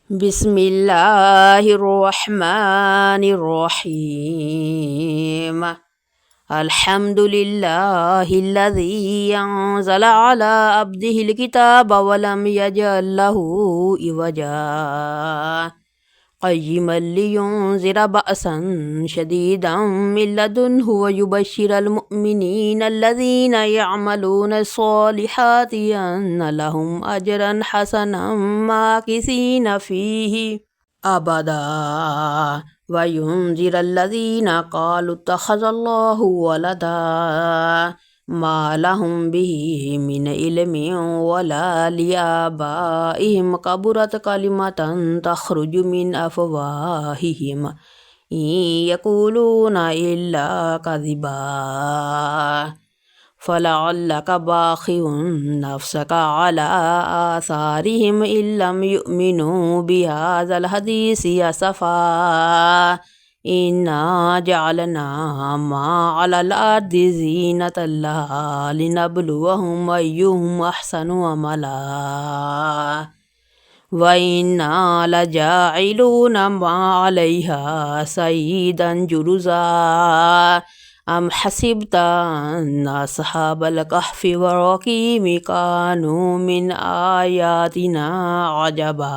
बिस्मिल्लाहिर्रहमानिर्रहीम। अल्हम्दुलिल्लाहिल्लज़ी अंज़ला अला अब्दिहिल किताब वलम यजअल लहू इवजा क़य्यिमन लियुनज़िरा बअसन शदीदन मिन लदुन्हु वयुबश्शिरल मुअ्मिनीन अल्लज़ीना यअमलूनस्सॉलिहाति अन्न लहुम अजरन हसनन माकिसीन फ़ीहि अबदा वयुनज़िरल्लज़ीना क़ालू इत्तख़ज़ल्लाहु वलदा मा लहुम बिही मिन इल्मिन वला लिआबाइहिम कबुरत कलिमतन तख़रुजु मिन अफ़वाहिहिम इन यक़ूलूना इल्ला कज़िबा फ़लअल्लक बाख़िउन नफ़्सक अला आसारिहिम इल्लम युमिनू बिहाज़ल हदीसि असफ़ा इन्ना जअलना मा अलल अर्दि ज़ीनतल लहा लिनब्लुवहुम अय्युहुम अहसनु अमला व इन्ना लजाइलूना मा अलैहा सईदन जुरुज़ा अम हसिब्ता अन्ना अस्हाबल कहफ़ि व रक़ीमि कानू मिन आयातिना अजबा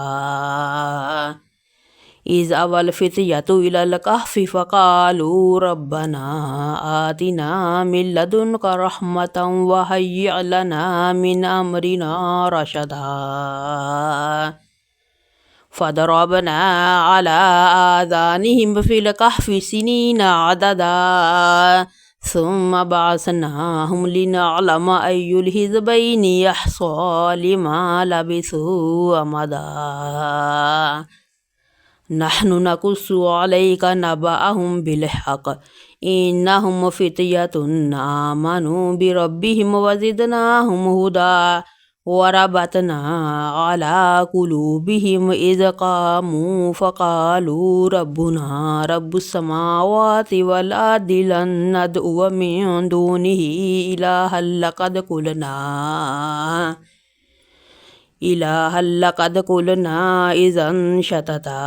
इज़ अवल फ़ित्यतु इलल कहफ़ि फ़क़ालू रब्बना आतिना मिन लदुनक रहमतन व हय्यि लना मिन अमरिना रशदा फ़दरबना अला आज़ानिहिम फ़िल कहफ़ि सिनीना अददा सुम्मा बअसनाहुम लिनअलम अय्युल हिज़्बैनि अहसा लिमा लबिसू अमदा नहनु नकुस्सु अलैका नबअहुम बिलहक़ इन्नहुम फ़ित्यतुन आमनू बिरब्बिहिम वज़िदनाहुम हुदा वरबतना अला कुलूबिहिम इज़ क़ामू फ़क़ालू रब्बुना रब्बुस समावाति वल अर्दि लन नदअुव मिन दूनिही इलाहन लक़द क़ुलना इज़न शतता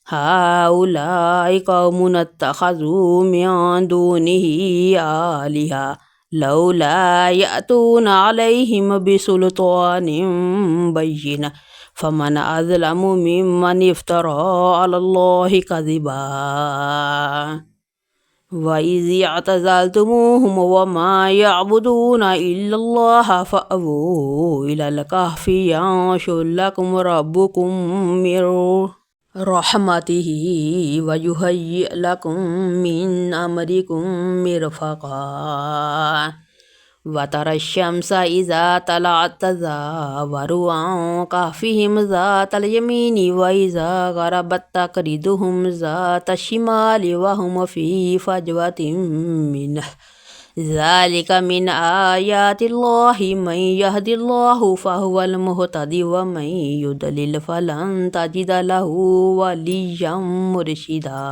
हाउलाई क़ौमुन इत्तख़ज़ू मिन दूनिही आलिहा लौला यअतूना अलैहिम बिसुल्तानिन बय्यिन फ़मन अज़लमु मिम्मन इफ़्तरा अलल्लाहि कज़िबा वइज़ यअतज़लतुमूहुम वमा यअबुदूना इल्लल्लाह फ़अवू इलल कहफ़ि यंशुर लकुम रब्बुकुम मिन रहमतिही वयुहय्यि लकुम मिन अमरिकुम मिरफ़क़ा वतरश्शम्स इज़ा तलअत तज़ावरु अन कहफ़िहिम ज़ातल यमीनि वइज़ा ग़रबत तक़रिदुहुम ज़ातश शिमालि वहुम फ़ी फ़जवतिन मिन्हु ज़ालिक मिन आयातिल्लाहि मन यहदिल्लाहु फ़हुवल मुहतदि व मन युद्लिल फ़लन तजिद लहु वलिय्यन मुर्शिदा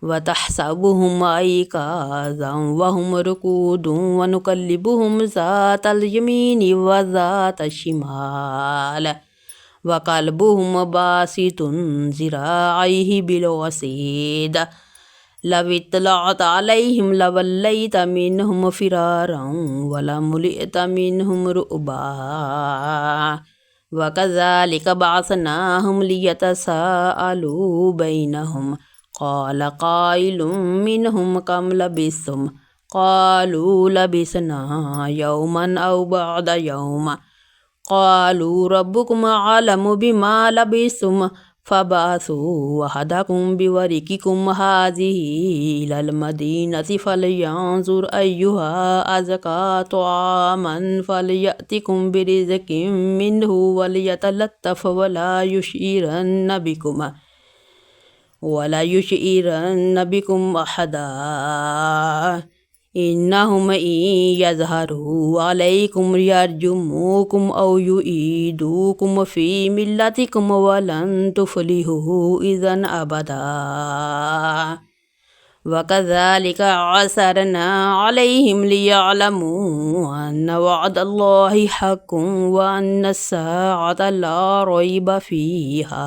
वतहसबुहुम ऐकाज़न वहुम रुकूदुन वनुक़ल्लिबुहुम ज़ातल यमीनि व ज़ातश शिमाल वक़ल्बुहुम बासितुन ज़िराअैहि बिलवसीद लवित्तलअत अलैहिम लवल्लैत मिन्हुम फ़िरारन वलमुलिअत मिन्हुम रुअबा वकज़ालिक बअसनाहुम लियतसाअलू बैनहुम क़ाल क़ाइलुम मिन्हुम कम लबिस्थुम क़ालू लबिस्ना यौमन औ बअद यौम क़ालू रब्बुकुम अअलमु बिमा लबिस्थुम फ़बअसू अहदकुम बिवरिक़िकुम हाज़िही इलल मदीनति फ़लयंज़ुर अय्युहा अज़का तआमन फ़लयअतिकुम बिरिज़्क़िम मिन्हु वलयतलत्तफ़ वला युशइरन बिकुम अहदा इन्नहुम इन यज़हरू अलैकुम यरजुमूकुम औ युईदूकुम फ़ी मिल्लतिकुम वलन तुफ़्लिहू इज़न अबदा وكذلك عثرنا عليهم ليعلموا أن وعد الله حق وأن الساعة لا ريب فيها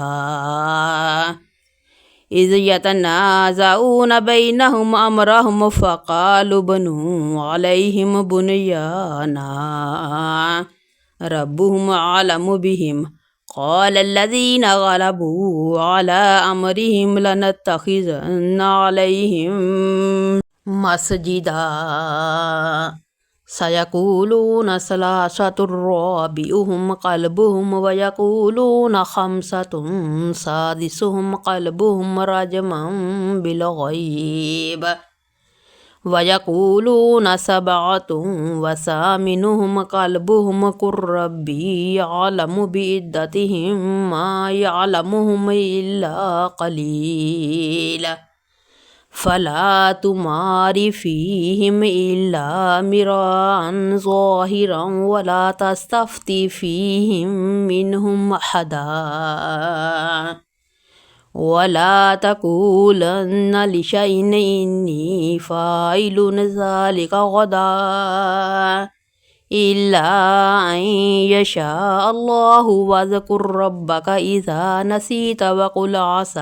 إذ يتنازعون بينهم أمرهم فقالوا بنوا عليهم بنيانا ربهم أعلم بهم قال الذين غلبوا على أمرهم لنتخذن عليهم مسجدا سيقولون ثلاثة رابعهم قلبهم ويقولون خمسة سادسهم قلبهم رجما بالغيب ويقولون سبعة وثامنهم قلبهم قل ربي يعلم بعدتهم ما يعلمهم إلا قليل فلا تمار فيهم إلا مراء ظاهرا ولا تستفت فيهم منهم أحدا ولا تقولن لشيء إني فاعل ذلك غدا إلا أن يشاء الله واذكر ربك إذا نسيت وقل عسى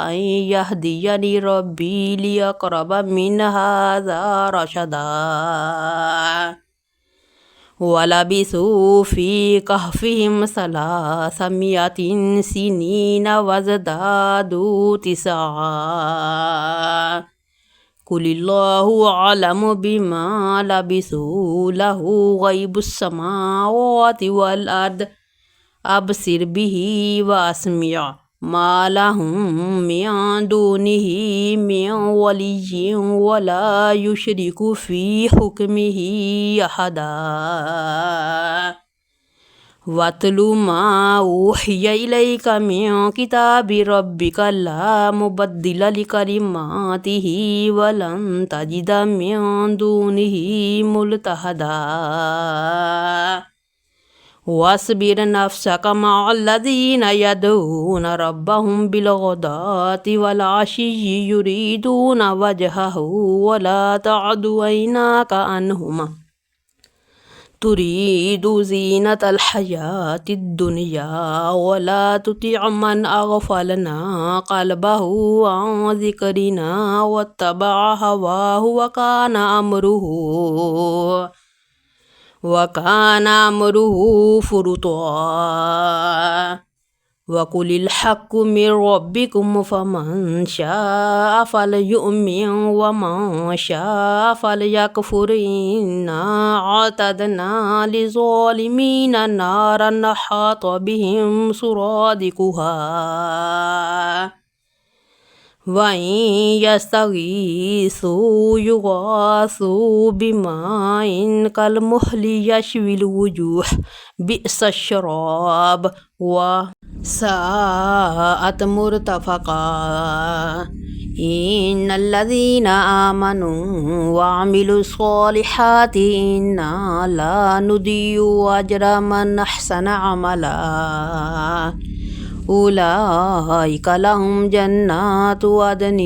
أن يهديني ربي لأقرب من هذا رشدا ولبثوا في كهفهم 300 سنين وازدادوا 9 قل الله أعلم بما لبثوا له غيب السماوات والأرض أبصر به وأسمع ما لهم من دونه من ولي ولا يشرك في حكمه أحدا واتل ما أوحي إليك من كتاب ربك لا مبدل لكلماته ولن تجد من دونه ملتحدا واصبر نفسك مع الذين يدعون ربهم بالغداة والعشي يريدون وجهه ولا تعد عيناك عنهم تريد زينة الحياة الدنيا ولا تطع من أغفلنا قلبه عن ذكرنا واتبع هواه وكان أمره فرطا وقل الحق من ربكم فمن شاء فليؤمن ومن شاء فليكفر إنا أعتدنا للظالمين نارا أحاط بهم سرادقها وإن يستغيثوا يغاثوا بماء كالمهل يشوي الوجوه بئس الشراب وساءت مرتفقا إن الذين آمنوا وعملوا الصالحات إنا لا نضيع أجر من أحسن عملا أولئك لهم جنات عدن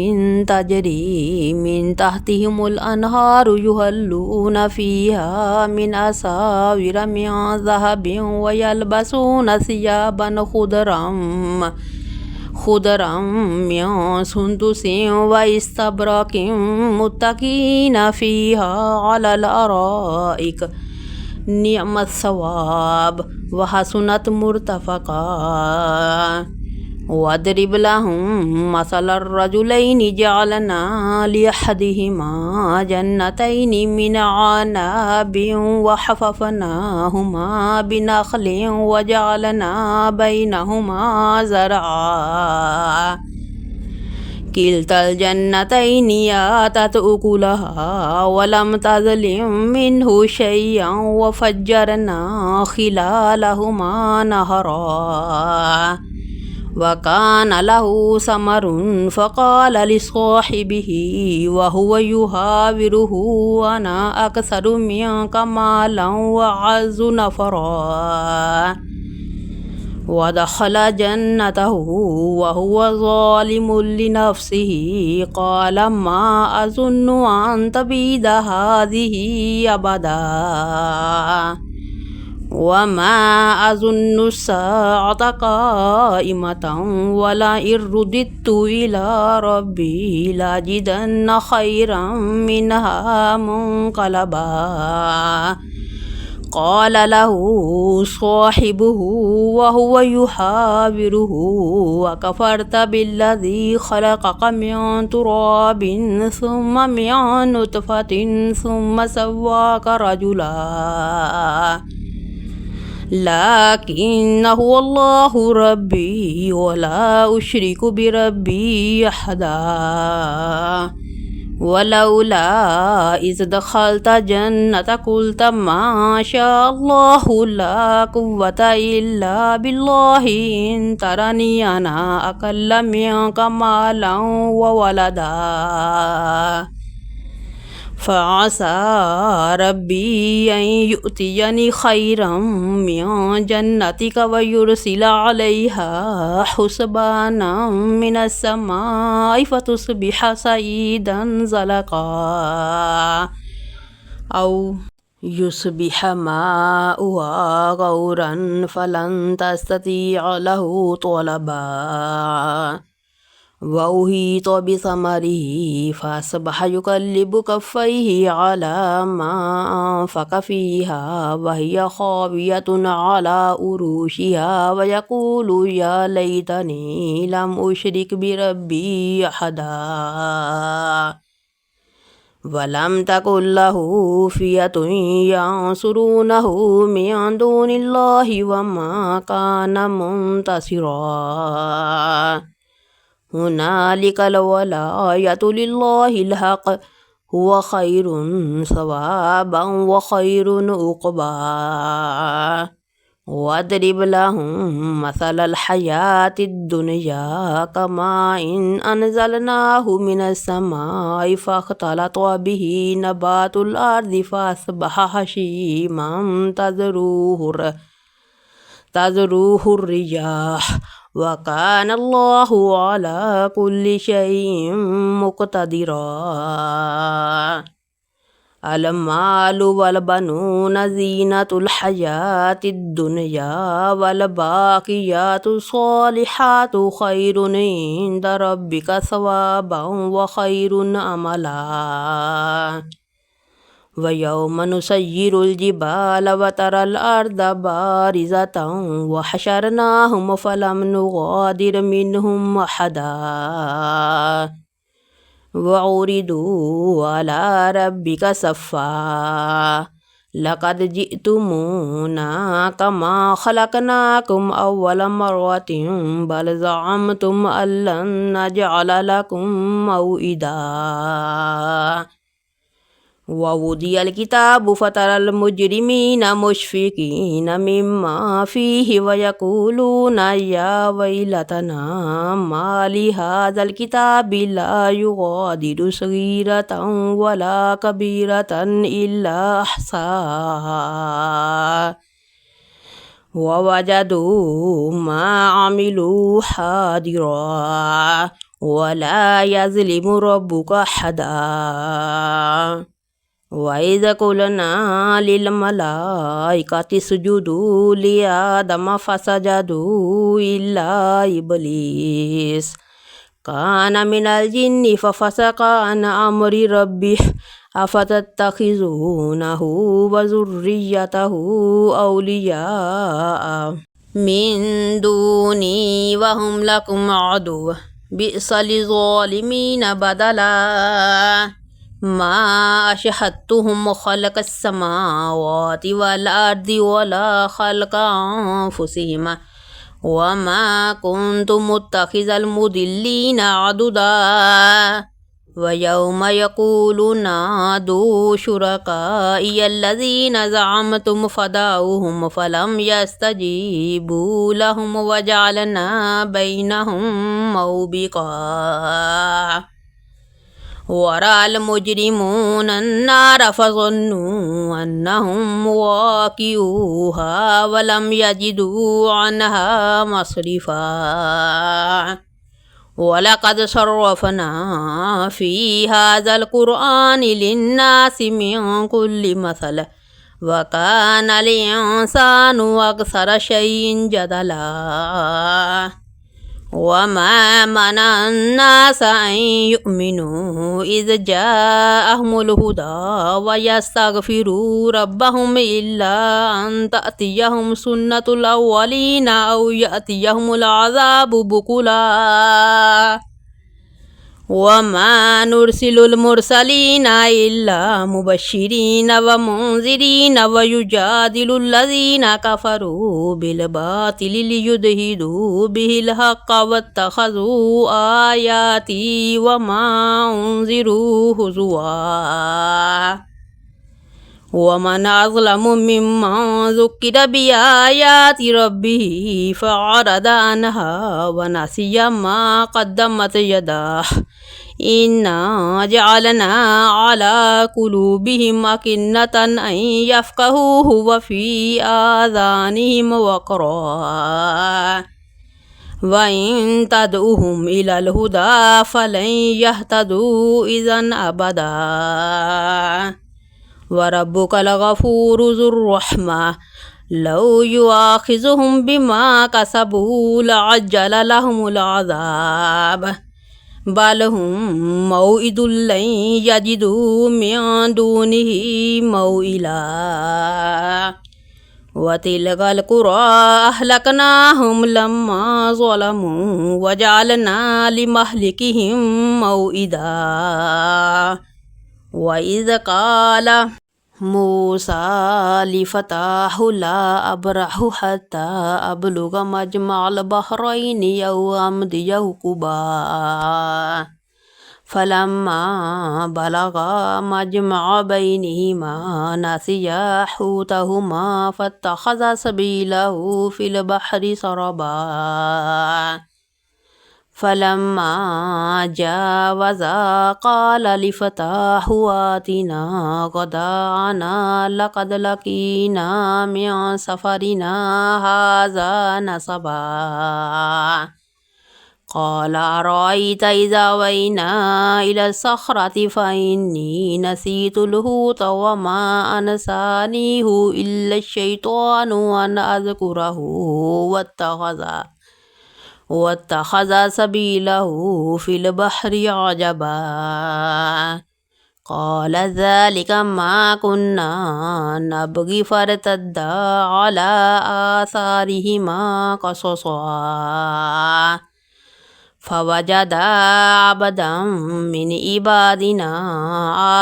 تجري من تحتهم الأنهار يحلون فيها من أساور من ذهب ويلبسون ثيابا خضرا من سندس واستبرق متكئين فيها على الأرائك نعم الثواب وحسنت مرتفقا واضرب لهم مثل الرجلين جعلنا لأحدهما جنتين من عناب وحففناهما بنخل وجعلنا بينهما زرعا كلتا الجنتين آتت أكلها ولم تظلم منه شيئا وفجرنا خلالهما نهرا وكان له ثمر فقال لصاحبه وهو يحاوره أنا أكثر منك مالا وأعز نفرا ودخل جنته وهو ظالم لنفسه قال ما أظن أن تبيد هذه أبدا وما أظن الساعة قائمة ولئن رددت إلى ربي لأجدن خيرا منها منقلبا قال له صاحبه وهو يحاوره وكفرت بالذي خلقك من تراب ثم من نطفة ثم سواك رجلا لكن هو الله ربي ولا أشرك بربي أحدا ولولا إذ دخلت جنتك قلت ما شاء الله لا قوة إلا بالله إن ترني أنا أقل منك مالا وولدا فعسى ربي أن يؤتيني خيرا من جنتك ويرسل عليها حسبانا من السماء فتصبح سعيدا زلقا أو يصبح ماؤها غورا فلن تستطيع له طلبا وأحيط بثمره فأصبح يقلب كفيه على ما أنفق فيها وهي خاوية على عروشها ويقول يا ليتني لم أشرك بربي أحدا ولم تكن له فئة ينصرونه من دون الله وما كان منتصرا هنالك الولاية لله الحق هو خير ثوابا وخير عقبا واضرب لهم مثل الحياة الدنيا كماء إن أنزلناه من السماء فاختلط به نبات الأرض فأصبح هشيما تذروه الرياح وكان الله على كل شيء مقتدرا المال والبنون زينة الحياة الدنيا والباقيات الصالحات خير عند ربك ثوابا وخير أملا ويوم نسير الجبال وترى الأرض بارزة وحشرناهم فلم نغادر منهم أحدا وعرضوا على ربك صفا لقد جئتمونا كما خلقناكم أول مرة بل زعمتم أن لن نجعل لكم موئدا ووضع الكتاب فترى المجرمين مشفقين مما فيه ويقولون يا ويلتنا ما لهذا الكتاب لا يغادر صغيرة ولا كبيرة إلا أحصاها ووجدوا ما عملوا حاضرا ولا يظلم ربك أحدا وإذا قلنا للملائكة اسجدوا لآدم فسجدوا إلا إبليس كان من الجن ففسق عن أمر ربه أفتتخذونه وذريته أولياء من دوني وهم لكم عدو بئس للظالمين بدلا ما أشهدتهم خلق السماوات والأرض ولا خلق أنفسهم وما كنت متخذ المضلين عضدا ويوم يقول نادوا شركائي الذين زعمتم فدعوهم فلم يستجيبوا لهم وجعلنا بينهم موبقا ورأى المجرمون النار فظنوا أنهم واقعوها ولم يجدوا عنها مصرفا ولقد صرفنا في هذا القرآن للناس من كل مثل وكان الإنسان أكثر شيء جدلا وما منع الناس أن يؤمنوا إذ جاءهم الهدى ويستغفروا ربهم إلا أن تأتيهم سنة الأولين أو يأتيهم العذاب بغتة وما نرسل المرسلين إلا مبشرين ومنذرين ويجادل الذين كفروا بالباطل ليدحضوا به الحق واتخذوا آياتي وما أنذروا هزوا ومن أظلم ممن ذكر بآيات ربه فأعرض عنها ونسي ما قدمت يداه إنا جعلنا على قلوبهم أكنة أن يفقهوه وفي آذانهم وقرا وإن تدعوهم إلى الهدى فلن يهتدوا إذا أبدا وربك الغفور ذو الرحمة لو يؤاخذهم بما كسبوا لعجل لهم العذاب بل هم موعد لن يجدوا من دونه موئلا وتلك القرى أهلكناهم لما ظلموا وجعلنا لمهلكهم موئدا وإذ قال موسى لفتاه لا أبرح حتى أبلغ مجمع البحرين أو أمضي حقبا فلما بلغا مجمع بينهما نسيا حوتهما فاتخذ سبيله في البحر سربا فلما جاوزا قال لفتاه آتنا غداءنا لقد لقينا من سفرنا هذا نصبا قال أرأيت إذا أوينا إلى الصخرة فإني نسيت الحوت وما أنسانيه إلا الشيطان أن أذكره واتخذ سبيله في البحر عجبا قال ذلك ما كنا نبغي فارتدا على آثارهما قصصا فوجدا عبدا من عبادنا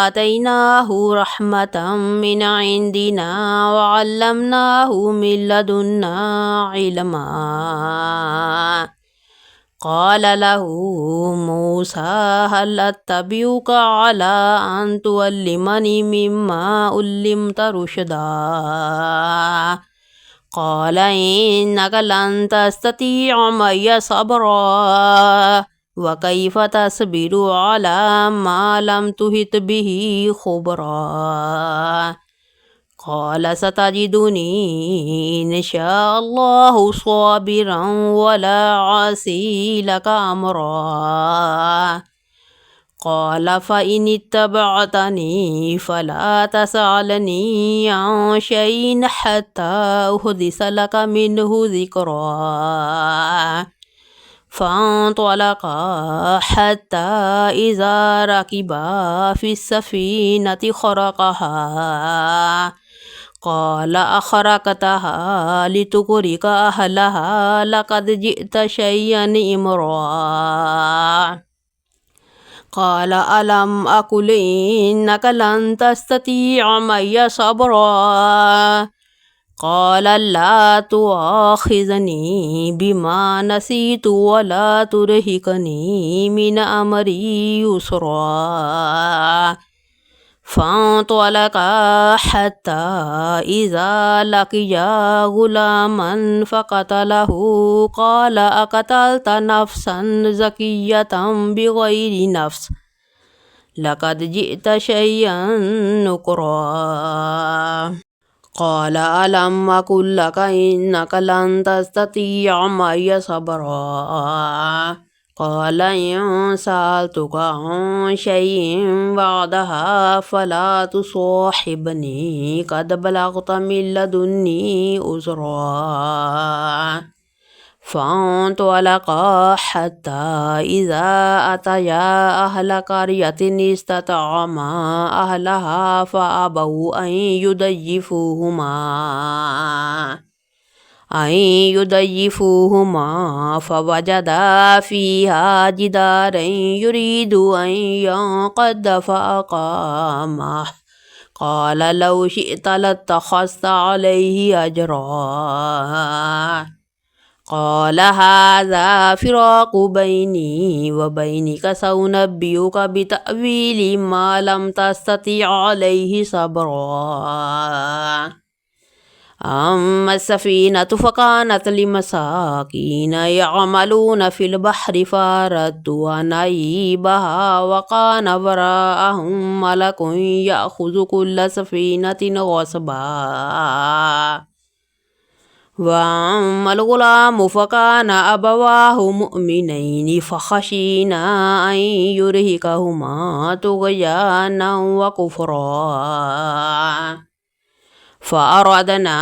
آتيناه رحمة من عندنا وعلمناه من لدنا علما قال له موسى هل أتبعك على أن تعلمني مما علمت رشدا قال إنك لن تستطيع معي صبرا وكيف تصبر على ما لم تحط به خبرا قال ستجدني إن شاء الله صابرا ولا عاصي لك أمرا قال فإن اتبعتني فلا تسألني عن شيء حتى أحدث لك منه ذكرا فانطلقا حتى إذا ركبا في السفينة خرقها قال أخرقتها لتغرق أهلها لقد جئت شيئا إمرا قال ألم أقل إنك لن تستطيع معي صبرا قال لا تؤاخذني بما نسيت ولا ترهقني من أمري يسرا فانطلقا حتى إذا لقيا غلاما فقتله قال أقتلت نفسا زكية بغير نفس لقد جئت شيئا نكرا قال ألم أقل لك إنك لن تستطيع معي صبرا قال إن سألتك عن شيء بعدها فلا تصاحبني قد بلغت من لدني عذرا فانطلقا حتى إذا أتيا أهل قرية استطعما أهلها فأبوا أن يضيفوهما فوجدا فيها جدارا يريد أن ينقض فأقامه قال لو شئت لاتخذت عليه أجرا قال هذا فراق بيني وبينك سأنبئك بتأويل ما لم تستطع عليه صبرا أما السفينة فكانت لمساكين يعملون في البحر فأردت أن أعيبها وكان وراءهم ملك يأخذ كل سفينة غصبا وأما الغلام فكان أبواه مؤمنين فخشينا أن يرهقهما طغيانا وكفرا فأردنا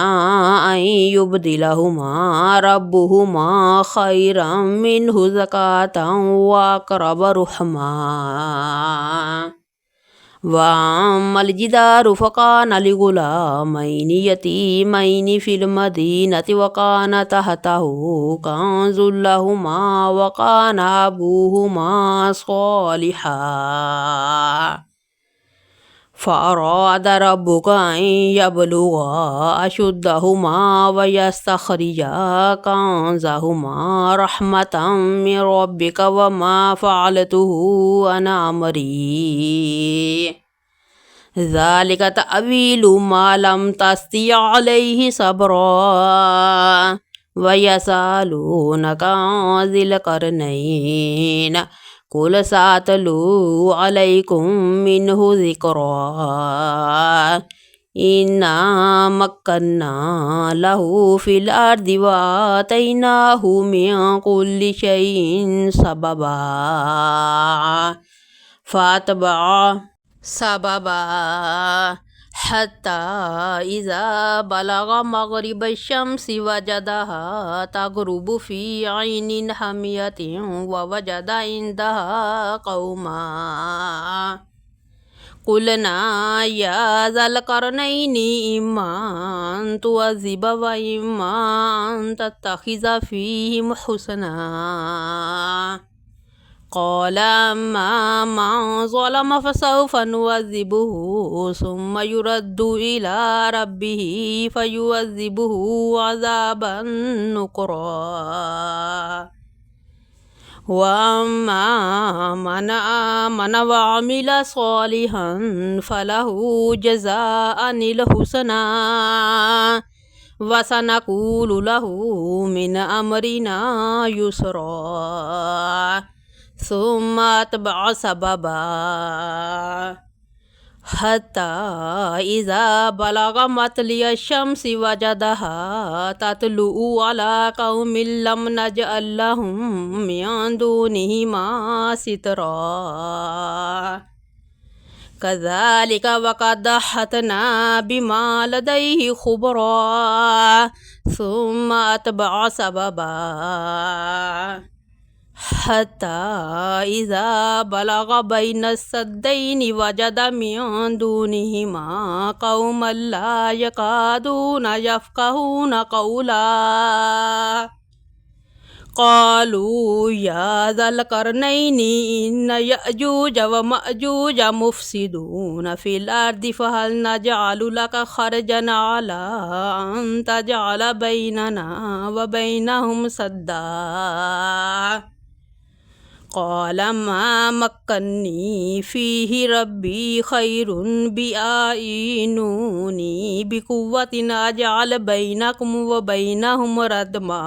أن يبدلهما ربهما خيرا منه زكاة وأقرب رحما وأما الجدار فكان لغلامين يتيمين في المدينة وكان تحته كنز لهما وكان أبوهما صالحا فأراد ربك أن يبلغا أشدهما ويستخرجا كنزهما رحمة من ربك وما فعلته عن أمري ذلك تأويل ما لم تستطع عليه صبرا ويسألونك عن ذي القرنين قل سأتلو عليكم منه ذكرا إنا مكنا له في الأرض وآتيناه من كل شيء سببا فأتبع سببا حتى إذا بلغ مغرب الشمس وجدها تغرب في عين حمية ووجد عندها قوما قلنا يا ذا القرنين إما أن تعذب وإما أن تتخذ فيهم حسنا قال أما من ظلم فسوف نعذبه ثم يرد إلى ربه فيعذبه عذابا نكرا وأما من آمن وعمل صالحا فله جزاء الحسنى وسنقول له من أمرنا يسرا ثم أتبع سببا حتى إذا بلغ مطلع الشمس وجدها تطلع على قوم لم نجعل لهم من دونهما سترا كذلك وقد أحطنا بما لديه خبرا ثم أتبع سببا حتى إذا بلغ بين السدين وجد من دونهما قوما لا يكادون يفقهون قولا قالوا يا ذا القرنين إن يأجوج ومأجوج مفسدون في الأرض فهل نجعل لك خرجا على أن تجعل بيننا وبينهم سدا قال ما مكني فيه ربي خير بآينوني بقوة أجعل بينكم وبينهم ردما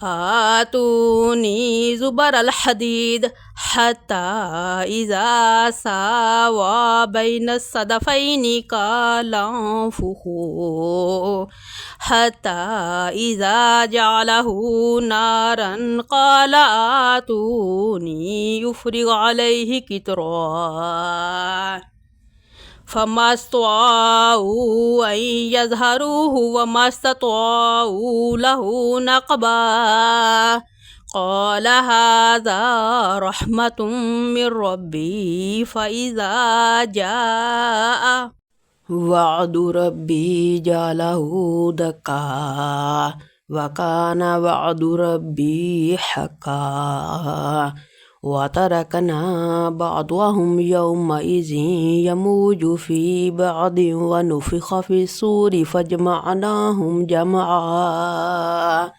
آتوني زبر الحديد حتى إذا ساوى بين الصدفين قال انفخوا حتى إذا جعله نارا قال آتوني يفرغ عليه قطرا فما استطاعوا أن يظهروه وما استطاعوا له نقبا قال هذا رحمة من ربي فإذا جاء وعد ربي جعله دكا وكان وعد ربي حقا وتركنا بعضهم يومئذ يموج في بعض ونفخ في الصور فجمعناهم جمعا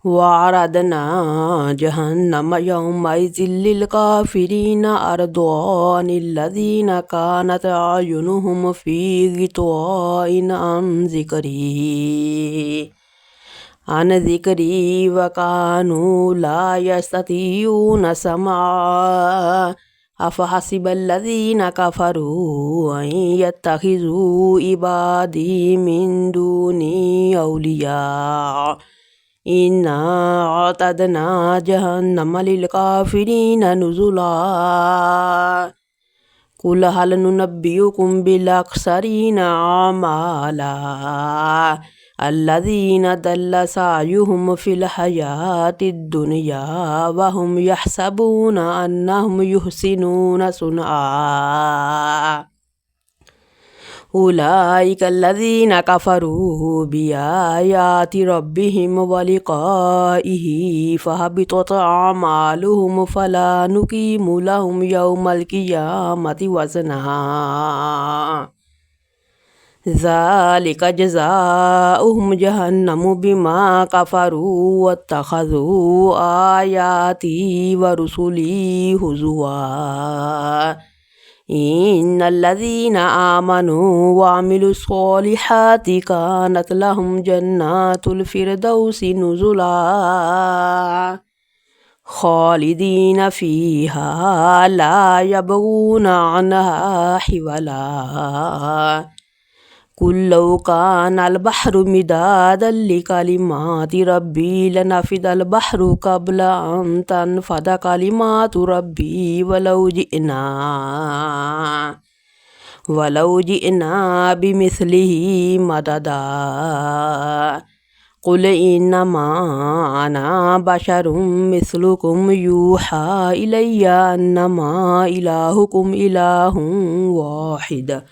وعرضنا جهنم يومئذ للكافرين أرضا الذين كانت أعينهم في غطاء عن ذكري وكانوا لا يستطيعون سمعا أفحسب الذين كفروا أن يتخذوا عبادي من دوني أولياء إنا أعتدنا جهنم للكافرين نزلا قل هل ننبئكم بالأخسرين أعمالا الذين ضل سعيهم في الحياة الدنيا وهم يحسبون أنهم يحسنون صنعا أولئك الذين كفروا بآيات ربهم ولقائه فهبطت أعمالهم فلا نقيم لهم يوم القيامة وزنا ذلك جزاؤهم جهنم بما كفروا واتخذوا آياتي ورسلي هزوا إن الذين آمنوا وعملوا الصالحات كانت لهم جنات الفردوس نزلا خالدين فيها لا يبغون عنها حولا قل لو كان البحر مدادا لكلمات ربي لنفد البحر قبل أن تنفد كلمات ربي ولو جئنا بمثله مددا قل إنما أنا بشر مثلكم يوحى إلي أنما إلهكم إله واحد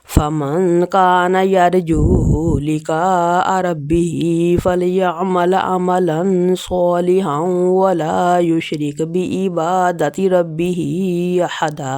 فمن كان يرجو لقاء ربه فليعمل عملا صالحا ولا يشرك بعبادة ربه أحدا.